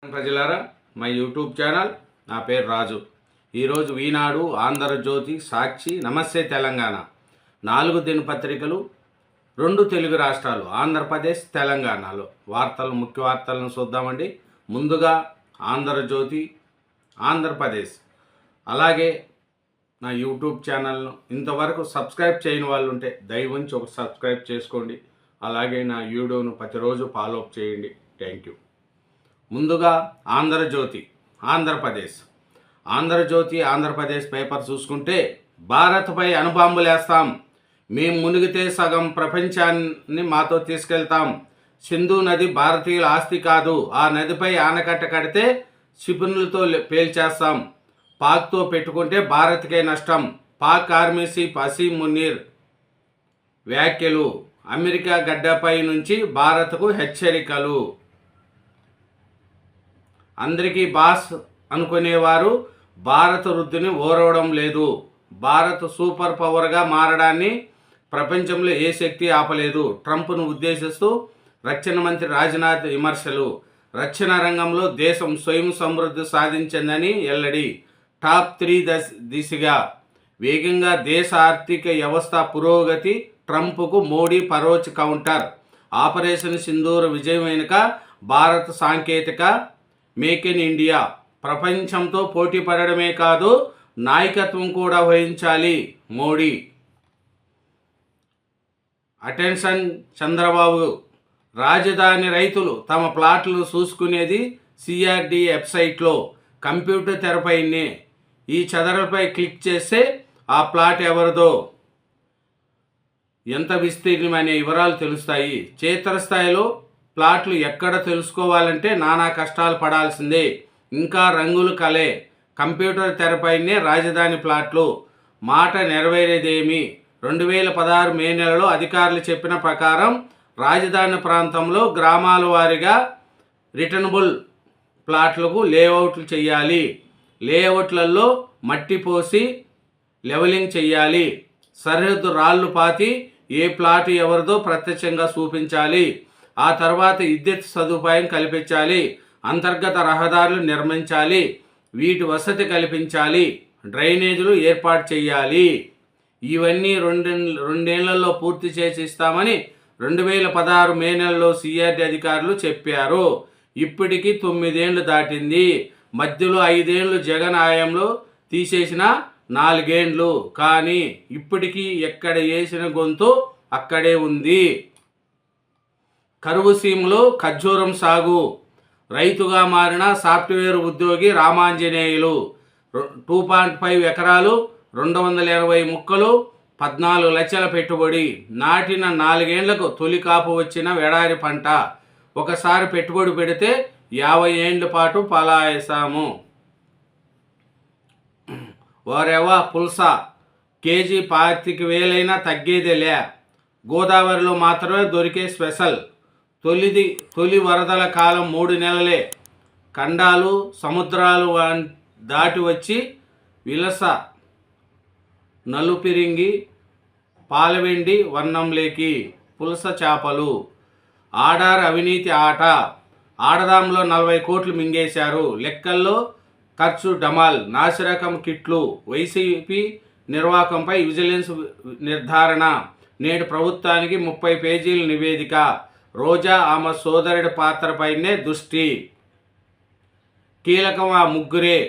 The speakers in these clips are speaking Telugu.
ప్రజలారా, మా యూట్యూబ్ ఛానల్, నా పేరు రాజు. ఈరోజు ఈనాడు, ఆంధ్రజ్యోతి, సాక్షి, నమస్తే తెలంగాణ 4 దినపత్రికలు 2 తెలుగు రాష్ట్రాలు ఆంధ్రప్రదేశ్, తెలంగాణలో ముఖ్య వార్తలను చూద్దామండి. ముందుగా ఆంధ్రజ్యోతి, ఆంధ్రప్రదేశ్. అలాగే నా యూట్యూబ్ ఛానల్ను ఇంతవరకు సబ్స్క్రైబ్ చేయని వాళ్ళు ఉంటే దయవుంచి ఒక సబ్స్క్రైబ్ చేసుకోండి. అలాగే నా వీడియోను ప్రతిరోజు ఫాలో అప్ చేయండి. Thank you. ముందుగా ఆంధ్రజ్యోతి, ఆంధ్రప్రదేశ్ పేపర్ చూసుకుంటే, భారత్పై అణుబాంబులేస్తాం, మేము మునిగితే సగం ప్రపంచాన్ని మాతో తీసుకెళ్తాం. సింధు నది భారతీయుల ఆస్తి కాదు, ఆ నదిపై ఆనకట్ట కడితే క్షిపణులతో పేల్చేస్తాం. పాక్తో పెట్టుకుంటే భారత్కే నష్టం. పాక్ ఆర్మీ చీఫ్ అసీం మునీర్ వ్యాఖ్యలు. అమెరికా గడ్డపై నుంచి భారత్కు హెచ్చరికలు. అందరికీ బాస్ అనుకునేవారు భారత వృద్ధిని ఓరవడం లేదు. భారత్ సూపర్ పవర్గా మారడాన్ని ప్రపంచంలో ఏ శక్తి ఆపలేదు. ట్రంప్ను ఉద్దేశిస్తూ రక్షణ మంత్రి రాజ్నాథ్ విమర్శలు. రక్షణ రంగంలో దేశం స్వయం సమృద్ధి సాధించిందని వెల్లడి. టాప్ 3 దిశగా వేగంగా దేశ ఆర్థిక వ్యవస్థ పురోగతి. ట్రంప్కు మోడీ పరోక్ష కౌంటర్. ఆపరేషన్ సింధూర్ విజయం వెనుక భారత సాంకేతిక. Make in India. ప్రపంచంతో పోటీ పడడమే కాదు, నాయకత్వం కూడా వహించాలి మోడీ. అటెన్షన్ చంద్రబాబు. రాజధాని రైతులు తమ ప్లాట్లను చూసుకునేది సిఆర్డి వెబ్సైట్లో, కంప్యూటర్ తెరపైనే. ఈ చదరపై క్లిక్ చేస్తే ఆ ప్లాట్ ఎవరిదో, ఎంత విస్తీర్ణం అనే వివరాలు తెలుస్తాయి. క్షేత్రస్థాయిలో ప్లాట్లు ఎక్కడ తెలుసుకోవాలంటే నానా కష్టాలు పడాల్సిందే. ఇంకా రంగులు కలే. కంప్యూటర్ తెరపైనే రాజధాని ప్లాట్లు. మాట నెరవేరేదేమి? 2016 మే నెలలో అధికారులు చెప్పిన ప్రకారం రాజధాని ప్రాంతంలో గ్రామాల వారీగా రిటర్నబుల్ ప్లాట్లకు లేఅవుట్లు చేయాలి. లేఅవుట్లలో మట్టి పోసి లెవలింగ్ చేయాలి. సరిహద్దు రాళ్ళు పాతి ఏ ప్లాట్ ఎవరిదో ప్రత్యక్షంగా చూపించాలి. ఆ తర్వాత విద్యుత్ సదుపాయం కల్పించాలి. అంతర్గత రహదారులు నిర్మించాలి. వీటి వసతి కల్పించాలి. డ్రైనేజీలు ఏర్పాటు చేయాలి. ఇవన్నీ రెండేళ్లలో పూర్తి చేసి ఇస్తామని 2016 మే నెలలో సిఆర్డి అధికారులు చెప్పారు. ఇప్పటికీ 9 ఏళ్లు దాటింది. మధ్యలో 5 ఏళ్లు జగన్ హయాంలో తీసేసిన 4 ఏళ్లు. కానీ ఇప్పటికీ ఎక్కడ వేసిన గొంతు అక్కడే ఉంది. కరువు సీమలో ఖర్జూరం సాగు. రైతుగా మారిన సాఫ్ట్వేర్ ఉద్యోగి రామాంజనేయులు. 2.5 ఎకరాలు, 280 మొక్కలు, 14 లక్షల పెట్టుబడి. నాటిన 4 ఏళ్లకు తొలి కాపు వచ్చిన ఎడారి పంట. ఒకసారి పెట్టుబడి పెడితే 50 ఏళ్ల పాటు పలాయిస్తాము. వారెవా పుల్స కేజీ 25,000 తగ్గేదేలే. గోదావరిలో మాత్రమే దొరికే స్పెషల్. తొలి వరదల కాలం 3 నెలలే. ఖండాలు సముద్రాలు దాటి వచ్చి విలస నలుపిరింగి పాలవెండి వర్ణంలేకి పులస చేపలు. ఆడార్ అవినీతి ఆట. ఆడదాంలో 40 కోట్లు మింగేశారు. లెక్కల్లో ఖర్చు డమాల్. నాసిరకం కిట్లు. వైసీపీ నిర్వాహకంపై విజిలెన్స్ నిర్ధారణ. నేడు ప్రభుత్వానికి 30 పేజీల నివేదిక. రోజా ఆమె సోదరుడి పాత్రపైనే దృష్టి. కీలకం ఆ ముగ్గురే.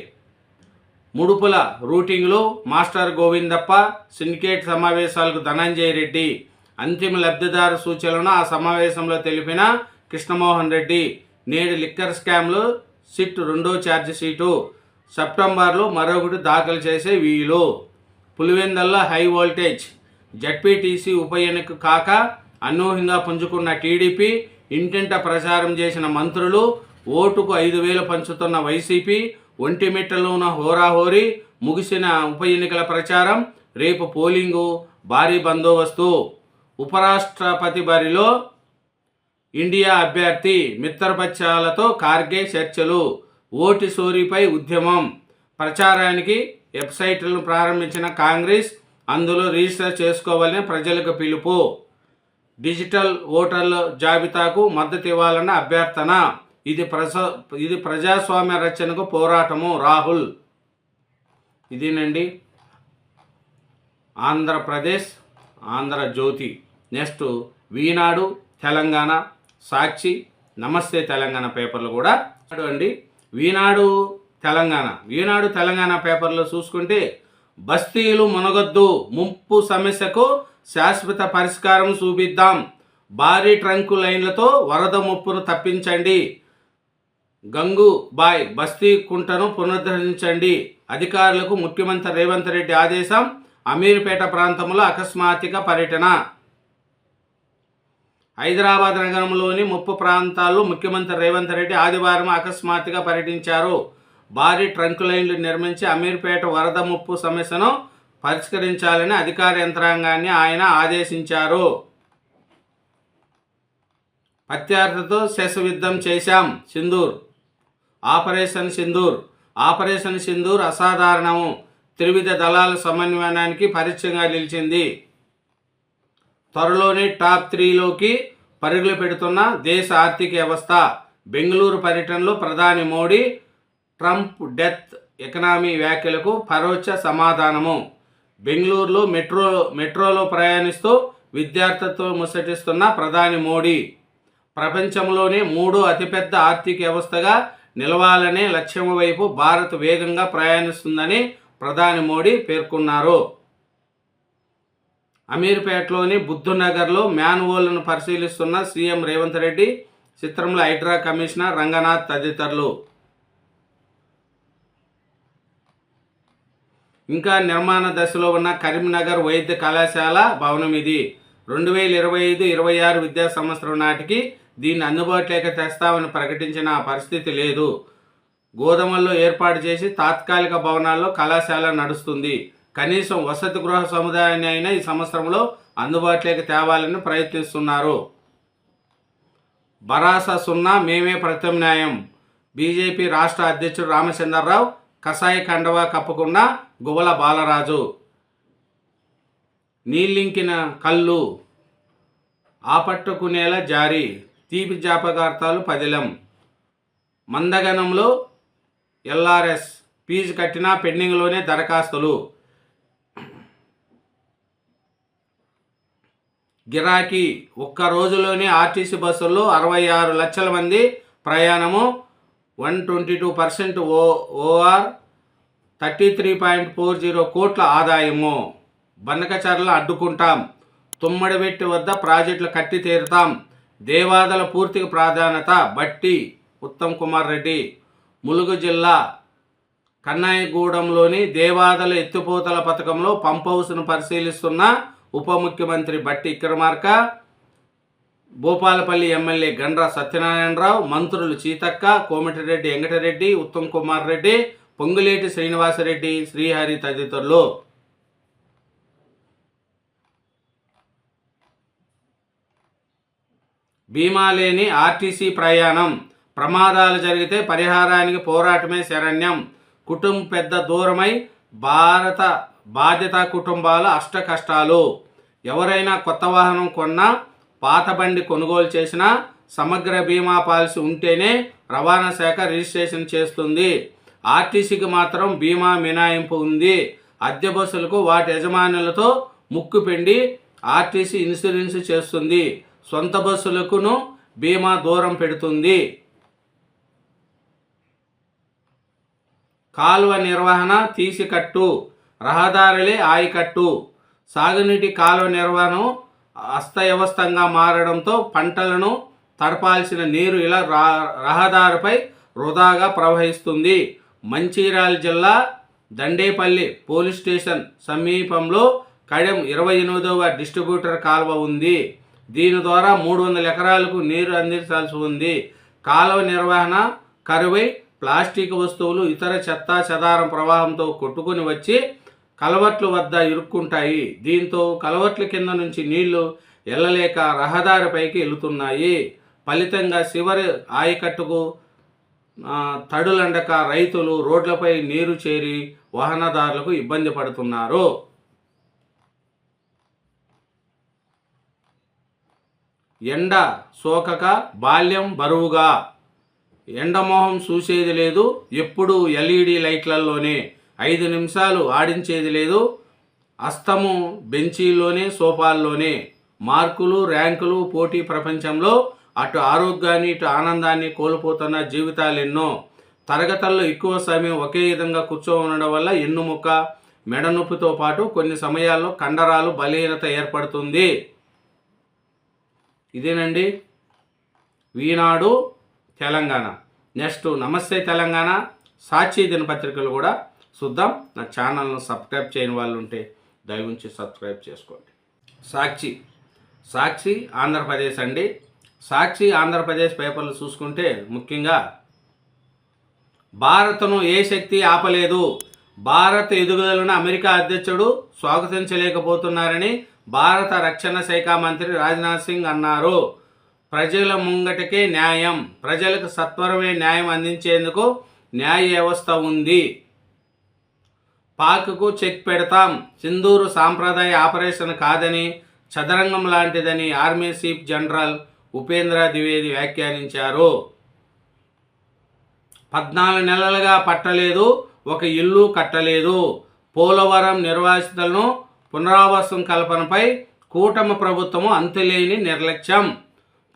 ముడుపుల రూటింగ్లో మాస్టర్ గోవిందప్ప. సిండికేట్ సమావేశాలకు ధనంజయ రెడ్డి. అంతిమ లబ్ధిదారు సూచనలను ఆ సమావేశంలో తెలిపిన కృష్ణమోహన్ రెడ్డి. నేడు లిక్కర్ స్కామ్లో సిట్ 2వ ఛార్జ్ షీటు. సెప్టెంబర్లో మరొకటి దాఖలు చేసే వీలు. పులివెందల్లో హై వోల్టేజ్. జడ్పీటీసీ ఉప ఎన్నిక కాక అనూహ్యంగా పుంజుకున్న టీడీపీ. ఇంటింట ప్రచారం చేసిన మంత్రులు. ఓటుకు 5,000 పంచుతున్న వైసీపీ. ఒంటిమిట్టలోన హోరాహోరీ. ముగిసిన ఉప ఎన్నికల ప్రచారం. రేపు పోలింగు. భారీ బందోబస్తు. ఉపరాష్ట్రపతి బరిలో ఇండియా అభ్యర్థి. మిత్రపక్షాలతో ఖార్గే చర్చలు. ఓటు చోరీపై ఉద్యమం. ప్రచారానికి వెబ్సైట్లను ప్రారంభించిన కాంగ్రెస్. అందులో రిజిస్టర్ చేసుకోవాలని ప్రజలకు పిలుపు. డిజిటల్ ఓటర్ల జాబితాకు మద్దతు ఇవ్వాలన్న అభ్యర్థన. ఇది ప్రజాస్వామ్య రచనకు పోరాటము. రాహుల్. ఇదేనండి ఆంధ్రప్రదేశ్, ఆంధ్రజ్యోతి. నెక్స్ట్ ఈనాడు తెలంగాణ, సాక్షి, నమస్తే తెలంగాణ పేపర్లు కూడా అండి. ఈనాడు తెలంగాణ పేపర్లో చూసుకుంటే బస్తీలు మునగొద్దు, ముంపు సమస్యకు శాశ్వత పరిష్కారం చూపిద్దాం, భారీ ట్రంకు లైన్లతో వరద ముప్పును తప్పించండి, గంగూబాయ్ బస్తీ కుంటను పునరుద్ధరించండి, అధికారులకు ముఖ్యమంత్రి రేవంత్ రెడ్డి ఆదేశం, అమీర్పేట ప్రాంతంలో అకస్మాత్తుక పర్యటన. హైదరాబాద్ నగరంలోని ముప్పు ప్రాంతాల్లో ముఖ్యమంత్రి రేవంత్ రెడ్డి ఆదివారం అకస్మాత్తుగా పర్యటించారు. భారీ ట్రంక్ లైన్లు నిర్మించి అమీర్పేట వరద ముప్పు సమస్యను పరిష్కరించాలని అధికార యంత్రాంగాన్ని ఆయన ఆదేశించారు. ప్రత్యర్థితో శస్త్రయుద్ధం చేశాం, సింధూర్. ఆపరేషన్ సింధూర్ అసాధారణము, త్రివిధ దళాల సమన్వయానికి పరిచయంగా నిలిచింది. త్వరలోనే టాప్ 3లోకి పరుగులు పెడుతున్న దేశ ఆర్థిక వ్యవస్థ. బెంగళూరు పర్యటనలో ప్రధాని మోడీ ట్రంప్ డెత్ ఎకనామీ వ్యాఖ్యలకు పరోక్ష సమాధానము. బెంగళూరులో మెట్రోలో ప్రయాణిస్తూ విద్యార్థులతో ముచ్చటిస్తున్న ప్రధాని మోడీ ప్రపంచంలోనే 3వ అతిపెద్ద ఆర్థిక వ్యవస్థగా నిలవాలనే లక్ష్యం వైపు భారత్ వేగంగా ప్రయాణిస్తుందని ప్రధాని మోడీ పేర్కొన్నారు. అమీర్పేటలోని బుద్ధునగర్లో మ్యాన్హోల్ను పరిశీలిస్తున్న సీఎం రేవంత్ రెడ్డి, చిత్రంలో హైడ్రా కమిషనర్ రంగనాథ్ తదితరులు. ఇంకా నిర్మాణ దశలో ఉన్న కరీంనగర్ వైద్య కళాశాల భవనం ఇది. 2025-26 విద్యా సంవత్సరం నాటికి దీన్ని అందుబాటులోకి తెస్తామని ప్రకటించిన పరిస్థితి లేదు. గోదాముల్లో ఏర్పాటు చేసి తాత్కాలిక భవనాల్లో కళాశాల నడుస్తుంది. కనీసం వసతి గృహ సముదాయాన్ని అయినా ఈ సంవత్సరంలో అందుబాటులోకి తేవాలని ప్రయత్నిస్తున్నారు. భరాసా సున్నా, మేమే ప్రత్యామ్నాయం. బీజేపీ రాష్ట్ర అధ్యక్షుడు రామచంద్రరావు కసాయి కండవా కప్పకుండా గువ్వల బాలరాజు. నీళ్ళింకిన కళ్ళు ఆపట్టుకునేలా జారీ, తీపి జ్ఞాపకార్థాలు పదిలం. మందగనంలో ఎల్ఆర్ఎస్ ఫీజు కట్టినా పెండింగ్లోనే దరఖాస్తులు. గిరాకీ, ఒక్క రోజులోనే ఆర్టీసీ బస్సుల్లో 66 లక్షల మంది ప్రయాణము, 122% ఓఆర్, 33.40 కోట్ల ఆదాయము. బనకచర్ల అడ్డుకుంటాం, తుమ్మడివెట్టి వద్ద ప్రాజెక్టులు కట్టి తీరుతాం, దేవాదల పూర్తికి ప్రాధాన్యత. బట్టి ఉత్తమ్ కుమార్ రెడ్డి. ములుగు జిల్లా కన్నాయిగూడెంలోని దేవాదల ఎత్తిపోతల పథకంలో పంప్ హౌస్ను పరిశీలిస్తున్న ఉప ముఖ్యమంత్రి బట్టి విక్రమార్క, భూపాలపల్లి ఎమ్మెల్యే గండ్ర సత్యనారాయణరావు, మంత్రులు సీతక్క, కోమటిరెడ్డి వెంకటరెడ్డి, ఉత్తమ్ కుమార్ రెడ్డి, పొంగులేటి శ్రీనివాసరెడ్డి, శ్రీహరి తదితరులు. బీమా లేని ఆర్టీసీ ప్రయాణం, ప్రమాదాలు జరిగితే పరిహారానికి పోరాటమే శరణ్యం. కుటుంబ పెద్ద దూరమై బాధ్యతా కుటుంబాల అష్ట కష్టాలు. ఎవరైనా కొత్త వాహనం కొన్నా, పాత బండి కొనుగోలు చేసినా సమగ్ర బీమా పాలసీ ఉంటేనే రవాణా శాఖ రిజిస్ట్రేషన్ చేస్తుంది. ఆర్టీసీకి మాత్రం బీమా మినహాయింపు ఉంది. అద్దె బస్సులకు వాటి యజమానులతో ముక్కు పిండి ఆర్టీసీ ఇన్సూరెన్స్ చేస్తుంది. సొంత బస్సులకును బీమా దూరం పెడుతుంది. కాలువ నిర్వహణ తీసికట్టు, రహదారులే ఆయకట్టు. సాగునీటి కాలువ నిర్వహణ అస్తవ్యస్తంగా మారడంతో పంటలను తడపాల్సిన నీరు ఇలా రహదారిపై వృధాగా ప్రవహిస్తుంది. మంచిర్యాల జిల్లా దండేపల్లి పోలీస్ స్టేషన్ సమీపంలో కడెం 28వ డిస్ట్రిబ్యూటర్ కాలువ ఉంది. దీని ద్వారా 300 ఎకరాలకు నీరు అందించాల్సి ఉంది. కాలువ నిర్వహణ కరువై ప్లాస్టిక్ వస్తువులు, ఇతర చెత్త చెదారం ప్రవాహంతో కొట్టుకుని వచ్చి కలవట్ల వద్ద ఇరుక్కుంటాయి. దీంతో కలవట్ల కింద నుంచి నీళ్లు వెళ్ళలేక రహదారిపైకి వెళుతున్నాయి. ఫలితంగా చివరి ఆయకట్టుకు తడులండక రైతులు రోడ్లపై నీరు చేరి వాహనదారులకు ఇబ్బంది పడుతున్నారు. ఎండ సోకక బాల్యం బరువుగా. ఎండమోహం చూసేది లేదు, ఎప్పుడు ఎల్ఈడి లైట్లలోనే, 5 నిమిషాలు ఆడించేది లేదు, అస్తము బెంచీల్లోనే సోఫాల్లోనే, మార్కులు ర్యాంకులు పోటీ ప్రపంచంలో అటు ఆరోగ్యాన్ని ఇటు ఆనందాన్ని కోల్పోతున్న జీవితాలెన్నో. తరగతుల్లో ఎక్కువ సమయం ఒకే విధంగా ఉండడం వల్ల ఎన్నుముక్క మెడ నొప్పితో పాటు కొన్ని సమయాల్లో కండరాలు బలహీనత ఏర్పడుతుంది. ఇదేనండి ఈనాడు తెలంగాణ. నెక్స్ట్ నమస్తే తెలంగాణ, సాక్షి దినపత్రికలు కూడా చూద్దాం. నా ఛానల్ను సబ్స్క్రైబ్ చేయని వాళ్ళు ఉంటే దయవుంచి సబ్స్క్రైబ్ చేసుకోండి. సాక్షి ఆంధ్రప్రదేశ్ అండి. సాక్షి ఆంధ్రప్రదేశ్ పేపర్లు చూసుకుంటే ముఖ్యంగా భారత్ను ఏ శక్తి ఆపలేదు, భారత్ ఎదుగుదలను అమెరికా అధ్యక్షుడు స్వాగతించలేకపోతున్నారని భారత రక్షణ శాఖ మంత్రి రాజ్నాథ్ సింగ్ అన్నారు. ప్రజల ముంగటకే న్యాయం, ప్రజలకు సత్వరమే న్యాయం అందించేందుకు న్యాయ వ్యవస్థ ఉంది. పాక్కు చెక్ పెడతాం, సింధూరు సాంప్రదాయ ఆపరేషన్ కాదని, చదరంగం లాంటిదని army chief general Upendra Dwivedi వ్యాఖ్యానించారు. 14 నెలలుగా పట్టలేదు, ఒక ఇల్లు కట్టలేదు. పోలవరం నిర్వాసితులను పునరావాసం కల్పనపై కూటమి ప్రభుత్వము అంతులేని నిర్లక్ష్యం.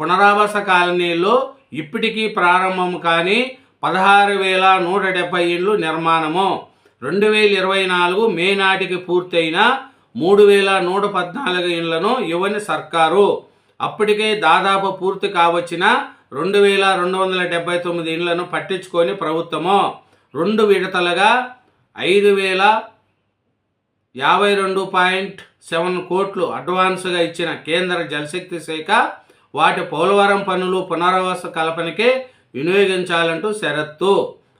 పునరావాస కాలనీల్లో ఇప్పటికీ ప్రారంభం కాని 16,170 ఇళ్ళు నిర్మాణము. 2024 మే నాటికి పూర్తయిన 3,114 ఇళ్లను ఇవ్వని సర్కారు. అప్పటికే దాదాపు పూర్తి కావచ్చిన 2,279 ఇళ్లను పట్టించుకొని ప్రభుత్వము 2 విడతలుగా 5,052.7 కోట్లు అడ్వాన్స్గా ఇచ్చిన కేంద్ర జలశక్తి శాఖ వాటి పోలవరం పనులు పునరావాస కల్పనకే వినియోగించాలంటూ షరత్తు.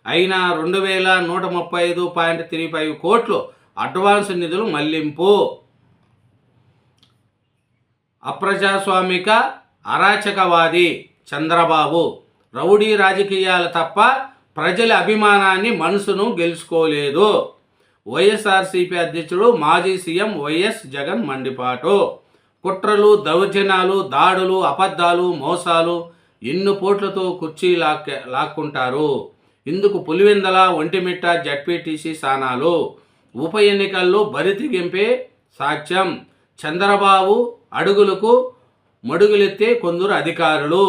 అయినా 2,135.35 కోట్లు అడ్వాన్స్ నిధులు మళ్లింపు. అప్రజాస్వామిక అరాచకవాది చంద్రబాబు రౌడీ రాజకీయాలు తప్ప ప్రజల అభిమానాన్ని మనసును గెలుచుకోలేదు. వైఎస్ఆర్సీపీ అధ్యక్షుడు మాజీ సీఎం వైఎస్ జగన్ మండిపాటు. కుట్రలు, దౌర్జన్యాలు, దాడులు, అబద్ధాలు, మోసాలు, ఎన్నుపోట్లతో కుర్చీ లాక్కుంటారు. ఇందుకు పులివెందల, ఒంటిమిట్ట జడ్పీటీసీ స్థానాలు ఉప ఎన్నికల్లో బరితెగింపే సాక్ష్యం. చంద్రబాబు అడుగులకు మడుగులెత్తే కొందరు అధికారులు,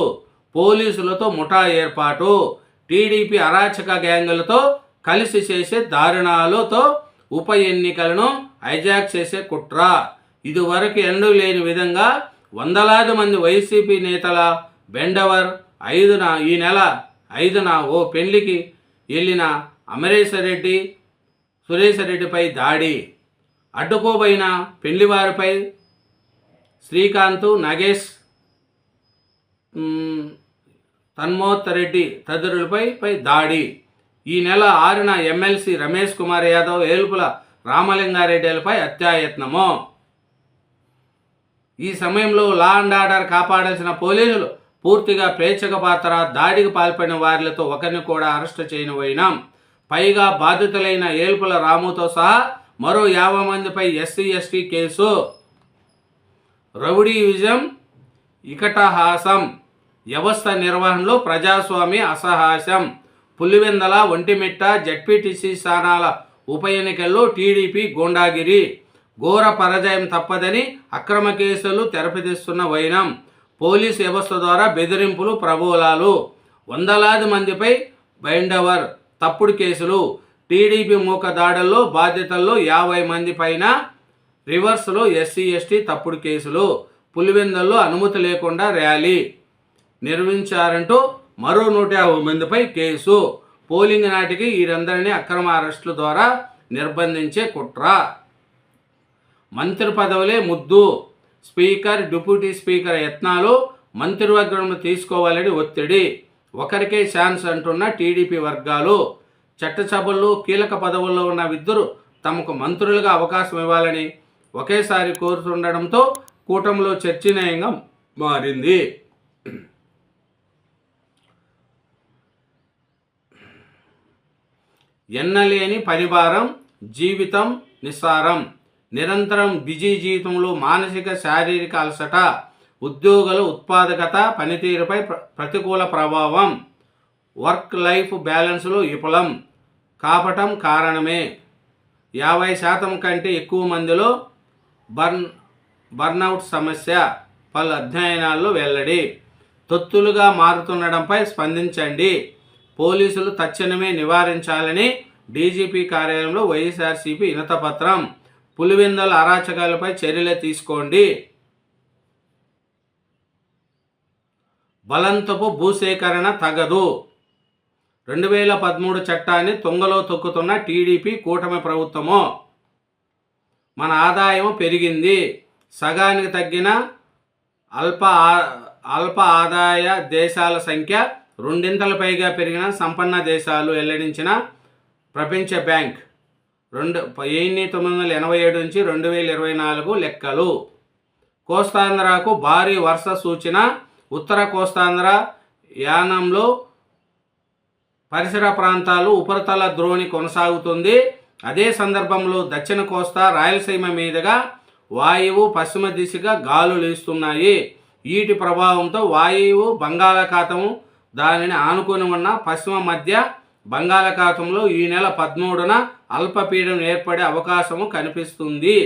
పోలీసులతో ముఠా ఏర్పాటు, టీడీపీ అరాచక గ్యాంగులతో కలిసి చేసే దారుణాలతో ఉప ఎన్నికలను హైజాక్ చేసే కుట్ర. ఇదివరకు ఎన్నడూ లేని విధంగా వందలాది మంది వైసీపీ నేతల బెండవర్ ఈ నెల 5న ఓ పెళ్లికి వెళ్ళిన అమరేశ్వరరెడ్డి, సురేశ్వరరెడ్డిపై దాడి. అడ్డుకోబోయిన పెళ్లివారిపై శ్రీకాంత్, నగేష్, తన్మోత్ రెడ్డి తదితరులపై దాడి. ఈ నెల 6న ఎమ్మెల్సీ రమేష్ కుమార్ యాదవ్, ఏలుపుల రామలింగారెడ్డిలపై హత్యాయత్నము. ఈ సమయంలో లా అండ్ ఆర్డర్ కాపాడాల్సిన పోలీసులు పూర్తిగా ప్రేక్షక పాత్ర. దాడికి పాల్పడిన వారితో ఒకరిని కూడా అరెస్టు చేయనిపోయినాం. పైగా బాధితులైన ఏల్పుల రాముతో సహా మరో 50 మందిపై ఎస్సీ ఎస్టీ కేసు. రౌడీ విజయం ఇకటహాసం, వ్యవస్థ నిర్వహణలో ప్రజాస్వామ్య అసహాస్యం. పులివెందల, ఒంటిమిట్ట జడ్పీటీసీ స్థానాల ఉప ఎన్నికల్లో టీడీపీ గూండాగిరి. ఘోర పరాజయం తప్పదని అక్రమ కేసులు తెరపిదిస్తున్న వైనం. పోలీసు వ్యవస్థ ద్వారా బెదిరింపులు, ప్రబోలాలు. వందలాది మందిపై బైండవర్, తప్పుడు కేసులు. టీడీపీ మూక దాడుల్లో బాధ్యతల్లో 50 మంది పైన రివర్స్లో ఎస్సీ ఎస్టీ తప్పుడు కేసులు. పులివెందల్లో అనుమతి లేకుండా ర్యాలీ నిర్వహించారంటూ మరో 150 మందిపై కేసు. పోలింగ్ నాటికి వీరందరినీ అక్రమ అరెస్టుల ద్వారా నిర్బంధించే కుట్ర. మంత్రి పదవులే ముద్దు. స్పీకర్, డిప్యూటీ స్పీకర్ యత్నాలు మంత్రివర్గం తీసుకోవాలని ఒత్తిడి. ఒకరికే ఛాన్స్ అంటున్న టీడీపీ వర్గాలు. చట్టసభల్లో కీలక పదవుల్లో ఉన్న ఇద్దరు తమకు మంత్రులుగా అవకాశం ఇవ్వాలని ఒకేసారి కోరుతుండడంతో కూటమిలో చర్చనీయంగా మారింది. ఎన్నలేని పనిభారం, జీవితం నిస్సారం. నిరంతరం బిజీ జీవితంలో మానసిక, శారీరక అలసట, ఉద్యోగుల ఉత్పాదకత, పనితీరుపై ప్రతికూల ప్రభావం. వర్క్ లైఫ్ బ్యాలెన్స్లో విఫలం కాపటం కారణమే. 50% కంటే ఎక్కువ మందిలో బర్న్అవుట్ సమస్య పలు అధ్యయనాల్లో వెల్లడి. తొత్తులుగా మారుతుండడంపై స్పందించండి. పోలీసులు తక్షణమే నివారించాలని డీజీపీ కార్యాలయంలో వైఎస్ఆర్సీపీ వినతపత్రం. పులివెందుల అరాచకాలపై చర్యలు తీసుకోండి. బలంతపు భూసేకరణ తగదు. 2013 చట్టాన్ని తుంగలో తొక్కుతున్న టీడీపీ కూటమి ప్రభుత్వము. మన ఆదాయం పెరిగింది. సగానికి తగ్గిన అల్ప ఆదాయ దేశాల సంఖ్య రెండింతల పైగా పెరిగిన సంపన్న దేశాలు వెల్లడించిన ప్రపంచ బ్యాంక్ 1987 నుంచి 2024 లెక్కలు. కోస్తాంధ్రకు భారీ వర్ష సూచన. ఉత్తర కోస్తాంధ్ర, యానంలో పరిసర ప్రాంతాలు ఉపరితల ద్రోణి కొనసాగుతుంది. అదే సందర్భంలో దక్షిణ కోస్తా, రాయలసీమ మీదుగా వాయువు పశ్చిమ దిశగా గాలులు వీస్తున్నాయి. వీటి ప్రభావంతో వాయువు బంగాళాఖాతము, దానిని ఆనుకొని ఉన్న పశ్చిమ మధ్య బంగాళాఖాతంలో ఈ నెల 13న అల్పపీడనం ఏర్పడే అవకాశము కనిపిస్తుంది.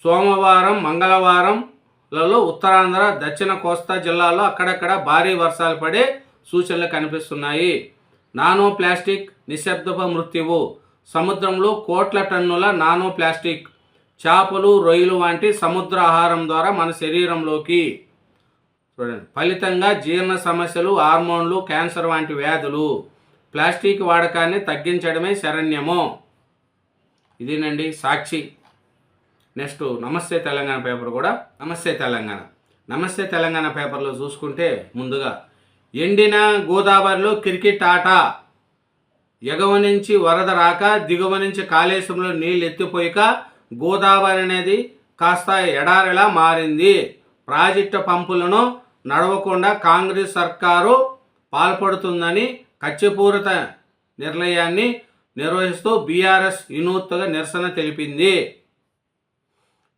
సోమవారం, మంగళవారంలలో ఉత్తరాంధ్ర, దక్షిణ కోస్తా జిల్లాల్లో అక్కడక్కడ భారీ వర్షాలు పడే సూచనలు కనిపిస్తున్నాయి. నానో ప్లాస్టిక్ నిశ్శబ్దపు మృత్యువు. సముద్రంలో కోట్ల టన్నుల నానో ప్లాస్టిక్ చేపలు, రొయ్యలు వంటి సముద్ర ఆహారం ద్వారా మన శరీరంలోకి ఫలితంగా జీర్ణ సమస్యలు, హార్మోన్లు, క్యాన్సర్ వంటి వ్యాధులు. ప్లాస్టిక్ వాడకాన్ని తగ్గించడమే శరణ్యము. ఇదేనండి సాక్షి. నెక్స్ట్ నమస్తే తెలంగాణ పేపర్ కూడా. నమస్తే తెలంగాణ పేపర్లో చూసుకుంటే ముందుగా ఎండిన గోదావరిలో క్రికెట్ ఆట. ఎగువ నుంచి వరద రాక, దిగువ నుంచి కాళేశ్వరంలో నీళ్ళు ఎత్తిపోయాక గోదావరి అనేది కాస్త ఎడారిలా మారింది. ప్రాజెక్టు పంపులను నడవకుండా కాంగ్రెస్ సర్కారు పాల్పడుతుందని కక్షపూరిత నిర్ణయాన్ని నిర్వహిస్తూ బీఆర్ఎస్ వినూత్నగా నిరసన తెలిపింది.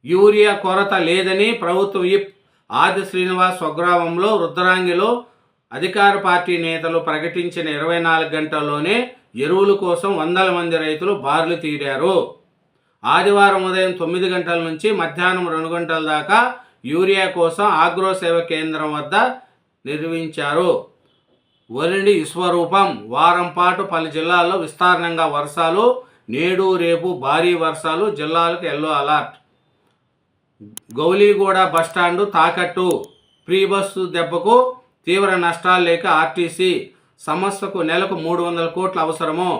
యూరియా కొరత లేదని ప్రభుత్వం విప్ ఆది శ్రీనివాస్ స్వగ్రామంలో రుద్రాంగిలో అధికార పార్టీ నేతలు ప్రకటించిన 24 గంటల్లోనే ఎరువుల కోసం వందల మంది రైతులు బారులు తీరారు. ఆదివారం ఉదయం 9 గంటల నుంచి మధ్యాహ్నం 2 గంటల దాకా యూరియా కోసం ఆగ్రో సేవ కేంద్రం వద్ద నిర్వహించారు. వరుణి విశ్వరూపం. వారం పాటు పలు జిల్లాల్లో విస్తారంగా వర్షాలు. నేడు రేపు భారీ వర్షాలు. జిల్లాలకు ఎల్లో అలర్ట్. గౌలీగూడ బస్టాండు తాకట్టు. ప్రీ బస్సు దెబ్బకు తీవ్ర నష్టాలు లేక ఆర్టీసీ సంస్థకు నెలకు 300 కోట్లు అవసరము.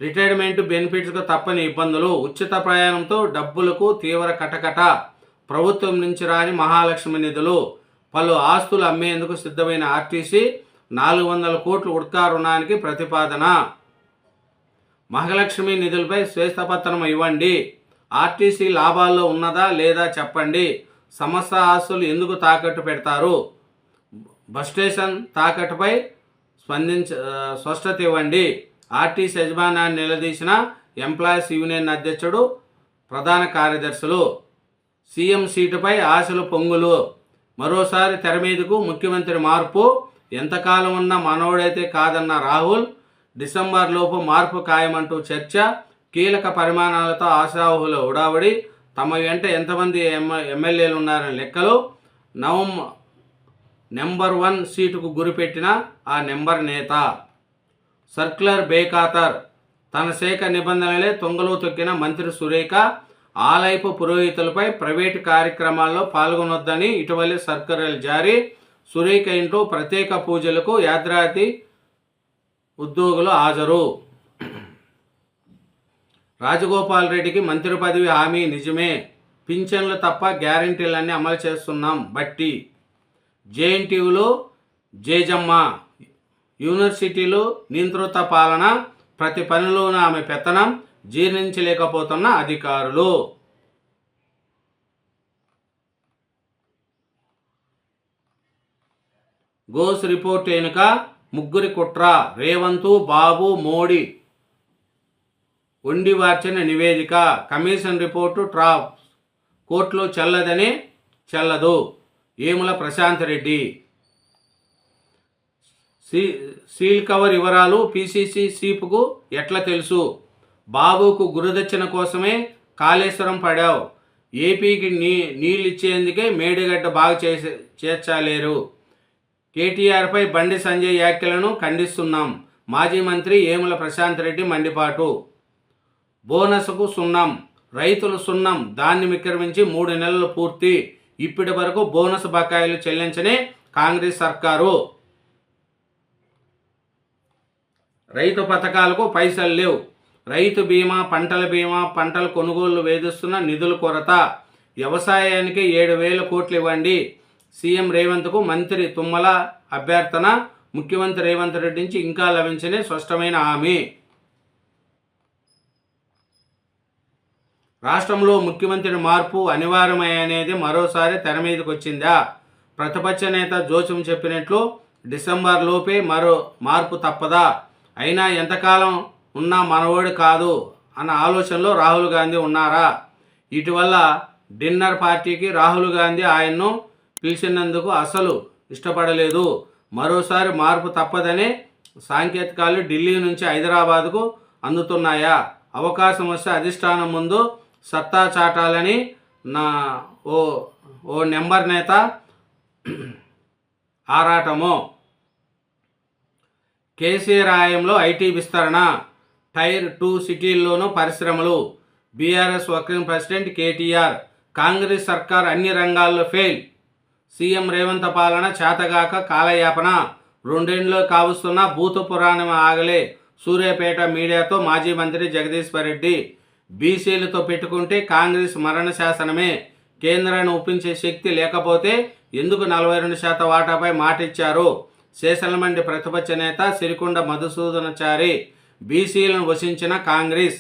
రిటైర్మెంట్ బెనిఫిట్స్కు తప్పని ఇబ్బందులు. ఉచిత ప్రయాణంతో డబ్బులకు తీవ్ర కటకట. ప్రభుత్వం నుంచి రాని మహాలక్ష్మి నిధులు. పలు ఆస్తులు అమ్మేందుకు సిద్ధమైన ఆర్టీసీ 400 కోట్ల ఉడ్కా రుణానికి ప్రతిపాదన. మహాలక్ష్మి నిధులపై శ్వేతపత్రం ఇవ్వండి. ఆర్టీసీ లాభాల్లో ఉన్నదా లేదా చెప్పండి. సంస్థ ఆస్తులు ఎందుకు తాకట్టు పెడతారు? బస్ స్టేషన్ తాకట్టుపై స్పష్టత ఇవ్వండి. ఆర్టీసీ యజమానాన్ని నిలదీసిన ఎంప్లాయీస్ యూనియన్ అధ్యక్షుడు, ప్రధాన కార్యదర్శులు. సీఎం సీటుపై ఆశలు పొంగులు. మరోసారి తెర మీదకు ముఖ్యమంత్రి మార్పు. ఎంతకాలం ఉన్నా మనోడైతే కాదన్న రాహుల్. డిసెంబర్ లోపు మార్పు ఖాయమంటూ చర్చ. కీలక పరిమాణాలతో ఆశావహుల ఉడావడి. తమ వెంట ఎంతమంది ఎమ్మెల్యేలు ఉన్నారని లెక్కలు. నెంబర్ 1 సీటుకు గురిపెట్టిన ఆ నెంబర్ నేత. సర్క్యులర్ బేఖాతర్. తన శాఖ నిబంధనలే తొంగలో తొక్కిన మంత్రి సురేఖ. ఆలయపు పురోహితులపై ప్రైవేటు కార్యక్రమాల్లో పాల్గొనొద్దని ఇటీవలే సర్క్యులర్ జారీ. సురేఖ ఇంట్లో ప్రత్యేక పూజలకు యాదాద్రి ఉద్యోగులు హాజరు. రాజగోపాల్ రెడ్డికి మంత్రి పదవి హామీ నిజమే. పింఛన్లు తప్ప గ్యారంటీలన్నీ అమలు చేస్తున్నాం బట్టి. జేఎన్టీయూలో జేజమ్మ. యూనివర్సిటీలో నియంత్రిత పాలన. ప్రతి పనిలోనూ ఆమె పెత్తనం జీర్ణించలేకపోతున్న అధికారులు. గోస్ రిపోర్ట్ వెనుక ముగ్గురి కుట్ర. రేవంత్, బాబు, మోడీ వండి వార్చిన నివేదిక. Commission report trap. కోర్టులో చెల్లదు. ఏముల ప్రశాంత్ రెడ్డి. సీ సీల్ కవర్ వివరాలు పీసీసీ చీఫ్కు ఎట్లా తెలుసు? బాబుకు గురుదక్షిణ కోసమే కాళేశ్వరం పడావు. ఏపీకి నీళ్ళు ఇచ్చేందుకే మేడిగడ్డ బాగు చేర్చలేరు. కేటీఆర్పై బండి సంజయ్ వ్యాఖ్యలను ఖండిస్తున్నాం. మాజీ మంత్రి ఏముల ప్రశాంత్ రెడ్డి మండిపాటు. బోనస్కు సున్నం, రైతులు సున్నం, దాన్ని విక్రమించి 3 నెలలు పూర్తి. ఇప్పటి వరకు బోనస్ బకాయిలు చెల్లించని కాంగ్రెస్ సర్కారు. రైతు పథకాలకు పైసలు లేవు. రైతు బీమా, పంటల బీమా, పంటల కొనుగోళ్లు వేధిస్తున్న నిధుల కొరత. వ్యవసాయానికి 7,000 కోట్లు ఇవ్వండి. సీఎం రేవంత్కు మంత్రి తుమ్మల అభ్యర్థన. ముఖ్యమంత్రి రేవంత్ రెడ్డి నుంచి ఇంకా లభించని స్పష్టమైన హామీ. రాష్ట్రంలో ముఖ్యమంత్రి మార్పు అనివార్యమనేది మరోసారి తెర మీదకి వచ్చిందా? ప్రతిపక్ష నేత జోస్యం చెప్పినట్లు డిసెంబర్ లోపే మరో మార్పు తప్పదా? అయినా ఎంతకాలం ఉన్నా మనవోడు కాదు అన్న ఆలోచనలో రాహుల్ గాంధీ ఉన్నారా? ఇటీవల డిన్నర్ పార్టీకి రాహుల్ గాంధీ ఆయన్ను పిలిచినందుకు అసలు ఇష్టపడలేదు. మరోసారి మార్పు తప్పదనే సంకేతాలు ఢిల్లీ నుంచి హైదరాబాద్కు అందుతున్నాయా? అవకాశం వస్తే అధిష్టానం ముందు సత్తా చాటాలని ఓ నెంబర్ నేత ఆరాటము. కేసీఆర్ హయాంలో ఐటీ విస్తరణ, టైర్ 2 సిటీల్లోనూ పరిశ్రమలు. BRS working president KTR. Congress సర్కార్ అన్ని రంగాల్లో ఫెయిల్. సీఎం రేవంత్ పాలన చేతగాక కాలయాపన. 2 ఏళ్లు కావస్తున్న భూత పురాణం ఆగలే. సూర్యాపేట మీడియాతో మాజీ మంత్రి జగదీశ్వర్ రెడ్డి. బీసీలతో పెట్టుకుంటే కాంగ్రెస్ మరణ శాసనమే. కేంద్రాన్ని ఒప్పించే శక్తి లేకపోతే ఎందుకు 42% వాటాపై మాటిచ్చారు? శేషలమండి ప్రతిపక్ష నేత సిరికొండ మధుసూదనాచారి. బీసీలను వశించిన కాంగ్రెస్.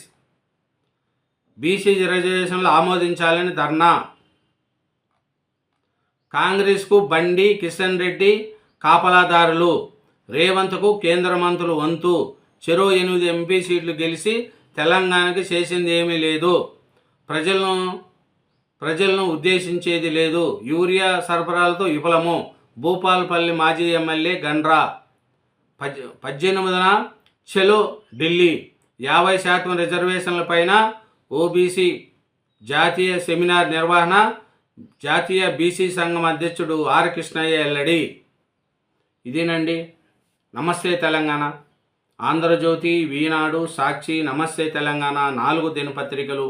బీసీ రిజర్వేషన్లు ఆమోదించాలని ధర్నా. కాంగ్రెస్కు బండి కిషన్ రెడ్డి కాపలాదారులు. రేవంత్కు కేంద్ర మంత్రులు వంతు. చెరో 8 ఎంపీ సీట్లు గెలిచి తెలంగాణకి చేసింది ఏమీ లేదు. ప్రజలను ఉద్దేశించేది లేదు. యూరియా సరఫరాలతో విఫలము. భూపాలపల్లి మాజీ ఎమ్మెల్యే గండ్రా. 18న చలో ఢిల్లీ. 50% రిజర్వేషన్లపైన ఓబీసీ జాతీయ సెమినార్ నిర్వహణ. జాతీయ బీసీ సంఘం అధ్యక్షుడు ఆర్ కృష్ణయ్య వెల్లడి. ఇదేనండి. నమస్తే తెలంగాణ. ఆంధ్రజ్యోతి, ఈనాడు, సాక్షి, నమస్తే తెలంగాణ 4 దినపత్రికలు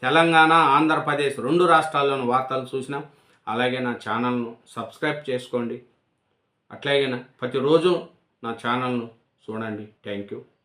తెలంగాణ, ఆంధ్రప్రదేశ్ 2 రాష్ట్రాల్లోని వార్తలు చూసినాం. అలాగే నా ఛానల్ను సబ్స్క్రైబ్ చేసుకోండి. అట్లాగే ప్రతిరోజు నా ఛానల్ను చూడండి. Thank you.